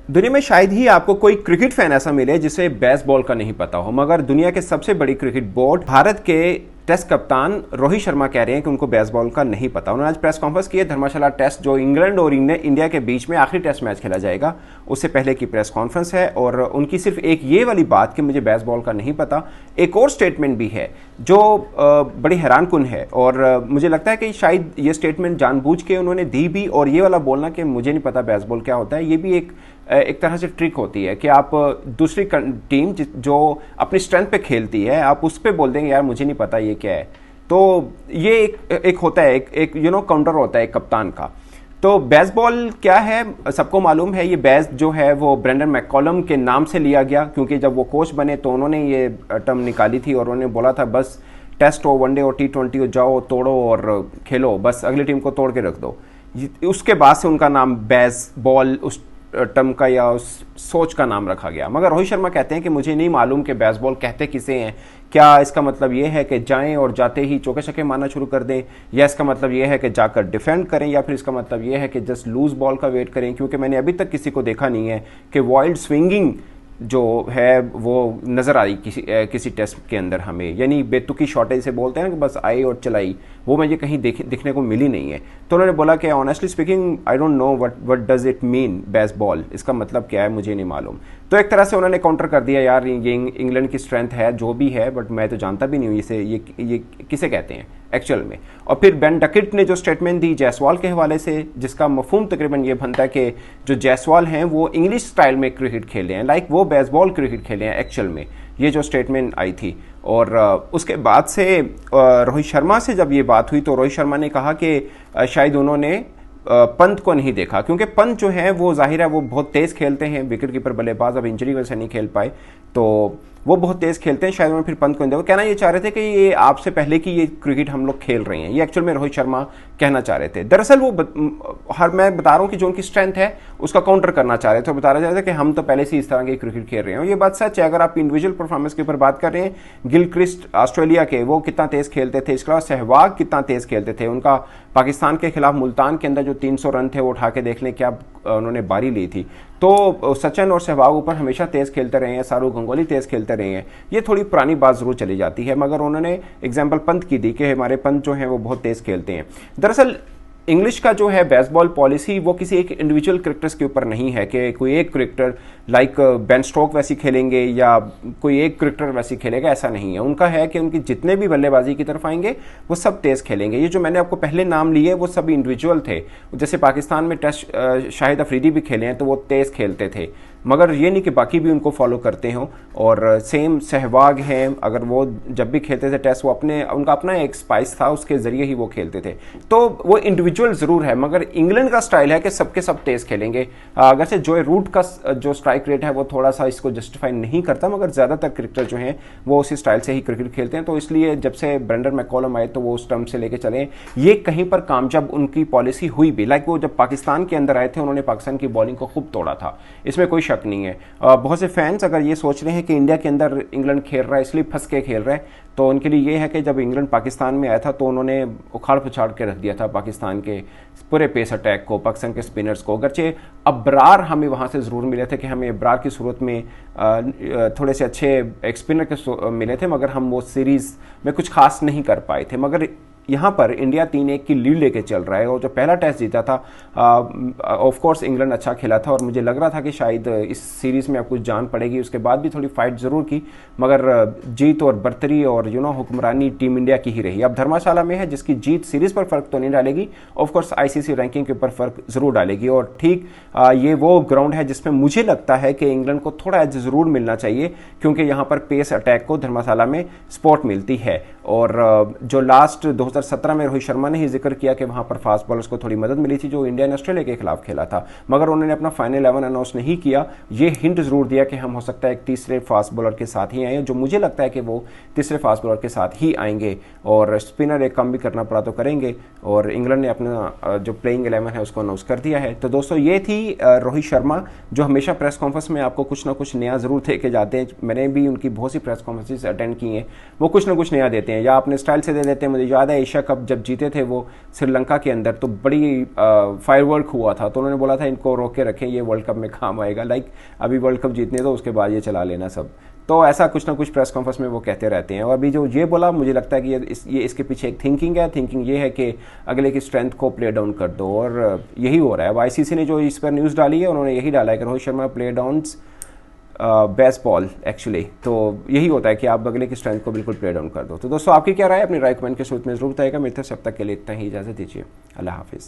दुनिया में शायद ही आपको कोई क्रिकेट फैन ऐसा मिले जिसे बेसबॉल का नहीं पता हो, मगर दुनिया के सबसे बड़ी क्रिकेट बोर्ड भारत के टेस्ट कप्तान रोहित शर्मा कह रहे हैं कि उनको बेसबॉल का नहीं पता। उन्होंने आज प्रेस कॉन्फ्रेंस की है। धर्मशाला टेस्ट जो इंग्लैंड और इंडिया के बीच में आखिरी टेस्ट मैच खेला जाएगा, उससे पहले की प्रेस कॉन्फ्रेंस है और उनकी सिर्फ एक ये वाली बात कि मुझे बेसबॉल का नहीं पता। एक और स्टेटमेंट भी है जो बड़ी हैरानकुन है और मुझे लगता है कि शायद ये स्टेटमेंट जानबूझ के उन्होंने दी भी, और ये वाला बोलना कि मुझे नहीं पता बेसबॉल क्या होता है, ये भी एक तरह से ट्रिक होती है कि आप दूसरी टीम जो अपनी स्ट्रेंथ पे खेलती है, आप उस पर बोल देंगे यार मुझे नहीं पता ये क्या है। तो ये एक होता है, एक काउंटर होता है एक कप्तान का। तो बेसबॉल क्या है सबको मालूम है। ये बेस जो है वो ब्रेंडन मैककॉलम के नाम से लिया गया, क्योंकि जब वो कोच बने तो उन्होंने ये टर्म निकाली थी और उन्होंने बोला था बस टेस्ट हो, वनडे हो, T20 हो, जाओ तोड़ो और खेलो, बस अगली टीम को तोड़ के रख दो। उसके बाद से उनका नाम बेसबॉल उस टर्म का या उस सोच का नाम रखा गया। मगर रोहित शर्मा कहते हैं कि मुझे नहीं मालूम कि बेसबॉल कहते किसे हैं। क्या इसका मतलब ये है कि जाएं और जाते ही चौके छक्के मारना शुरू कर दें, या इसका मतलब ये है कि जाकर डिफेंड करें, या फिर इसका मतलब ये है कि जस्ट लूज बॉल का वेट करें? क्योंकि मैंने अभी तक किसी को देखा नहीं है कि वाइल्ड स्विंगिंग जो है वो नज़र आई किसी टेस्ट के अंदर हमें, यानी बेतुकी शॉटेज से बोलते हैं ना कि बस आई और चलाई, वो मुझे कहीं दिखने को मिली नहीं है। तो उन्होंने बोला कि honestly speaking I don't know what does it mean baseball, इसका मतलब क्या है मुझे नहीं मालूम। तो एक तरह से उन्होंने काउंटर कर दिया, यार ये इंग्लैंड की स्ट्रेंथ है जो भी है, बट मैं तो जानता भी नहीं हूँ इसे ये किसे कहते हैं एक्चुअल में। और फिर बेन डकेट ने जो स्टेटमेंट दी जायसवाल के हवाले से, जिसका मफहूम तकरीबन ये बनता है कि जो जायसवाल हैं वो इंग्लिश स्टाइल में क्रिकेट खेले हैं, लाइक वो बेसबॉल क्रिकेट खेले हैं एक्चुअल में। ये जो स्टेटमेंट आई थी और उसके बाद से रोहित शर्मा से जब ये बात हुई तो रोहित शर्मा ने कहा कि शायद उन्होंने पंत को नहीं देखा, क्योंकि पंत जो है वो जाहिर है वो बहुत तेज़ खेलते हैं, विकेट कीपर बल्लेबाज, अब इंजरी वजह से नहीं खेल पाए, तो वो बहुत तेज़ खेलते हैं, शायद उन्होंने फिर पंत को नहीं देखा। कहना ये चाह रहे थे कि ये आपसे पहले की ये क्रिकेट हम लोग खेल रहे हैं, ये एक्चुअल में रोहित शर्मा कहना चाह रहे थे। दरअसल वो मैं बता रहा हूँ कि जो उनकी स्ट्रेंथ है उसका काउंटर करना चाह रहे थे, बता रहे थे कि हम तो पहले से इस तरह की क्रिकेट खेल रहे हैं। ये बात सच है। अगर आप इंडिविजुअल परफॉर्मेंस के ऊपर बात कर रहे हैं, गिलक्रिस्ट ऑस्ट्रेलिया के वो कितना तेज़ खेलते थे, इसके अलावा सहवाग कितना तेज़ खेलते थे, उनका पाकिस्तान के खिलाफ मुल्तान के अंदर जो 300 रन थे वो उठा के देख लें क्या उन्होंने बारी ली थी। तो सचिन और सहवाग ऊपर हमेशा तेज़ खेलते रहे हैं, शाहरुख गंगोली तेज़ खेलते रहे हैं। ये थोड़ी पुरानी बात ज़रूर चली जाती है, मगर उन्होंने एग्जाम्पल पंत की दी कि हमारे पंत जो हैं वो बहुत तेज़ खेलते हैं। दरअसल इंग्लिश का जो है बेसबॉल पॉलिसी वो किसी एक इंडिविजुअल क्रिकेटर्स के ऊपर नहीं है कि कोई एक क्रिकेटर लाइक बेन स्टोक वैसी खेलेंगे या कोई एक क्रिकेटर वैसी खेलेगा, ऐसा नहीं है। उनका है कि उनकी जितने भी बल्लेबाजी की तरफ आएंगे वो सब तेज़ खेलेंगे। ये जो मैंने आपको पहले नाम लिए वो सब इंडिविजुअल थे। जैसे पाकिस्तान में टेस्ट शाहिद अफरीदी भी खेले हैं तो वो तेज़ खेलते थे, मगर ये नहीं कि बाकी भी उनको फॉलो करते हों। और सेम सहवाग हैं, अगर वो जब भी खेलते थे टेस्ट वो उनका अपना एक स्पाइस था, उसके ज़रिए ही वो खेलते थे। तो वो इंडिविजुअल ज़रूर है, मगर इंग्लैंड का स्टाइल है कि सबके सब तेज़ खेलेंगे। अगर से जो रूट का जो स्ट्राइक रेट है वो थोड़ा सा इसको जस्टिफाई नहीं करता, मगर ज़्यादातर क्रिकेटर जो हैं वो उसी स्टाइल से ही क्रिकेट खेलते हैं। तो इसलिए जब से ब्रेंडन मैककॉलम आए तो वो उस टर्म से लेके चले। ये कहीं पर कामयाब उनकी पॉलिसी हुई भी, लाइक वो जब पाकिस्तान के अंदर आए थे उन्होंने पाकिस्तान की बॉलिंग को खूब तोड़ा था, इसमें कोई शक नहीं है। बहुत से फैंस अगर ये सोच रहे हैं कि इंडिया के अंदर इंग्लैंड खेल रहा है इसलिए फंस के खेल रहा है, तो उनके लिए ये है कि जब इंग्लैंड पाकिस्तान में आया था तो उन्होंने उखाड़ पुछाड़ के रख दिया था पाकिस्तान के पूरे पेस अटैक को, पाकिस्तान के स्पिनर्स को। अगरचे अबरार हमें वहाँ से ज़रूर मिले थे कि हमें अबरार की सूरत में थोड़े से अच्छे एक स्पिनर के मिले थे, मगर हम वो सीरीज़ में कुछ खास नहीं कर पाए थे। मगर यहाँ पर इंडिया 3-1 की लीड लेके चल रहा है और जो पहला टेस्ट जीता था ऑफ कोर्स इंग्लैंड अच्छा खेला था और मुझे लग रहा था कि शायद इस सीरीज़ में अब कुछ जान पड़ेगी। उसके बाद भी थोड़ी फाइट ज़रूर की, मगर जीत और बर्तरी और हुक्मरानी टीम इंडिया की ही रही। अब धर्मशाला में है, जिसकी जीत सीरीज़ पर फ़र्क तो नहीं डालेगी, ऑफ कोर्स ICC रैंकिंग के ऊपर फ़र्क ज़रूर डालेगी। और ठीक ये वो ग्राउंड है जिसमें मुझे लगता है कि इंग्लैंड को थोड़ा एज ज़रूर मिलना चाहिए, क्योंकि यहाँ पर पेस अटैक को धर्मशाला में सपोर्ट मिलती है। और जो लास्ट 2017 में रोहित शर्मा ने ही जिक्र किया कि वहां पर फास्ट बॉलर्स को थोड़ी मदद मिली थी जो इंडिया ने ऑस्ट्रेलिया के खिलाफ खेला था, मगर उन्होंने अपना फाइनल 11 अनाउंस नहीं किया। ये हिंट जरूर दिया कि हम हो सकता है एक तीसरे फास्ट बॉलर के साथ ही आए, जो मुझे लगता है कि वो तीसरे फास्ट बॉलर के साथ ही आएंगे और स्पिनर एक कम भी करना पड़ा तो करेंगे। और इंग्लैंड ने अपना जो प्लेइंग 11 है उसको अनाउंस कर दिया है। तो दोस्तों ये थी रोहित शर्मा, जो हमेशा प्रेस कॉन्फ्रेंस में आपको कुछ ना कुछ नया जरूर दे के जाते हैं। मैंने भी उनकी बहुत सी प्रेस कॉन्फ्रेंसेस अटेंड की हैं, वो कुछ ना कुछ नया देते हैं। हैं या अपने स्टाइल से दे देते हैं। मुझे याद है एशिया कप जब जीते थे वो श्रीलंका के अंदर, तो बड़ी फायरवर्क हुआ था, तो उन्होंने बोला था इनको रोक के रखें, ये वर्ल्ड कप में काम आएगा। लाइक अभी वर्ल्ड कप जीतने दो, उसके बाद ये चला लेना सब। तो ऐसा कुछ ना कुछ प्रेस कॉन्फ्रेंस में वो कहते रहते हैं। और अभी जो ये बोला, मुझे लगता है कि ये इसके पीछे एक थिंकिंग है। थिंकिंग ये है कि अगले की स्ट्रेंथ को प्ले डाउन कर दो, और यही हो रहा है। अब आईसीसी ने जो इस पर न्यूज़ डाली है, उन्होंने यही डाला है कि Rohit Sharma play downs best ball actually. तो यही होता है कि आप अगले की स्ट्रेंथ को बिल्कुल प्ले डाउन कर दो। तो दोस्तों, आपकी क्या राय है? अपनी राय कमेंट के सूत्र में जरूर बताएगा। मेरे तरफ से अब तक के लिए इतना ही, इजाज़त दीजिए। अल्लाह हाफिज़।